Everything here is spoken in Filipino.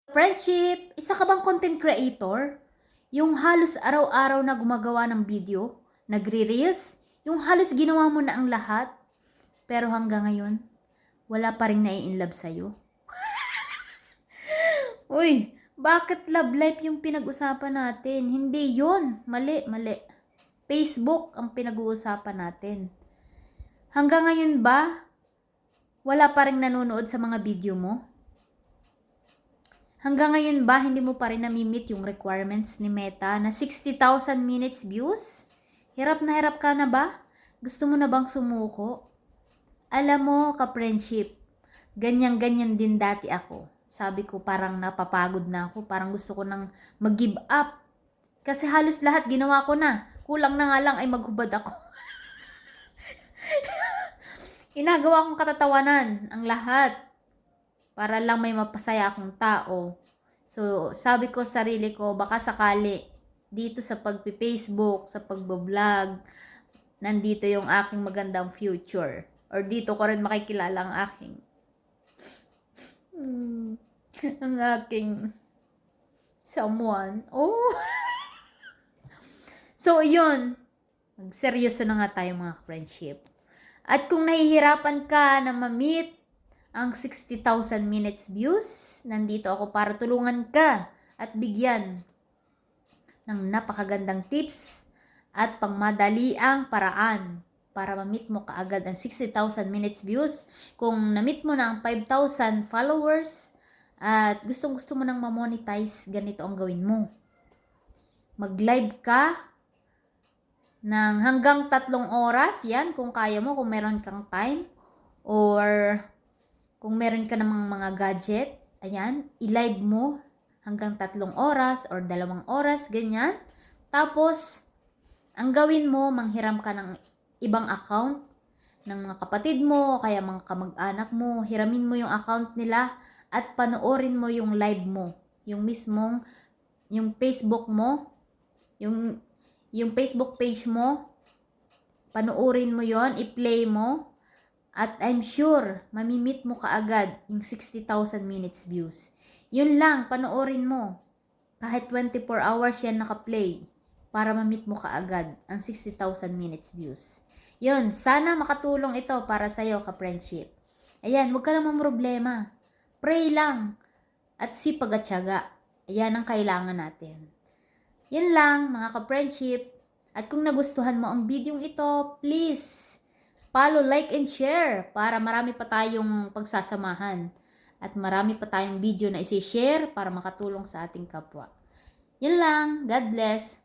Friendship, isa ka bang content creator? Yung halos araw-araw na gumagawa ng video, nagre-reels, yung halos ginawa mo na ang lahat, pero hanggang ngayon, wala pa rin nai-inlove sa'yo. Uy, bakit love life yung pinag-usapan natin? Hindi yon, mali. Facebook ang pinag-uusapan natin. Hanggang ngayon ba, wala pa rin nanonood sa mga video mo? Hanggang ngayon ba, hindi mo pa rin nami-meet yung requirements ni Meta na 60,000 minutes views? Hirap na hirap ka na ba? Gusto mo na bang sumuko? Alam mo, ka-friendship, ganyan-ganyan din dati ako. Sabi ko parang napapagod na ako, parang gusto ko nang mag-give up. Kasi halos lahat ginawa ko na. Kulang na nga lang ay maghubad ako. Inagawa kong katatawanan ang lahat para lang may mapasaya akong tao. So, sabi ko sa sarili ko, baka sakali dito sa pagpi-Facebook, sa pagbo-vlog, nandito yung aking magandang future. Or dito ko rin makikilala ang aking ang aking someone. Oh! So, yun. Magseryoso na nga tayo mga friendship. At kung nahihirapan ka na ma-meet ang 60,000 minutes views, nandito ako para tulungan ka at bigyan ng napakagandang tips at pangmadaliang paraan para ma-meet mo kaagad ang 60,000 minutes views. Kung na-meet mo na ang 5,000 followers at gustong-gusto mo nang ma-monetize, ganito ang gawin mo. Mag-live ka ng hanggang 3 oras, yan kung kaya mo, kung meron kang time, or kung meron ka namang mga gadget, ayan, i-live mo hanggang 3 oras or 2 oras, ganyan. Tapos, ang gawin mo, manghiram ka ng ibang account ng mga kapatid mo, kaya mga kamag-anak mo, hiramin mo yung account nila at panoorin mo yung live mo, yung mismong, yung Facebook mo, yung Facebook page mo, panoorin mo yon, i-play mo, at I'm sure, mamimit mo kaagad yung 60,000 minutes views. Yun lang, panoorin mo. Kahit 24 hours yan naka-play para mamit mo kaagad ang 60,000 minutes views. Yun, sana makatulong ito para sa'yo, ka-friendship. Ayan, huwag ka namang problema. Pray lang at sipag at tiyaga. Ayan ang kailangan natin. Yan lang, mga ka-friendship. At kung nagustuhan mo ang video ito, please follow, like, and share para marami pa tayong pagsasamahan. At marami pa tayong video na isi-share para makatulong sa ating kapwa. Yan lang. God bless.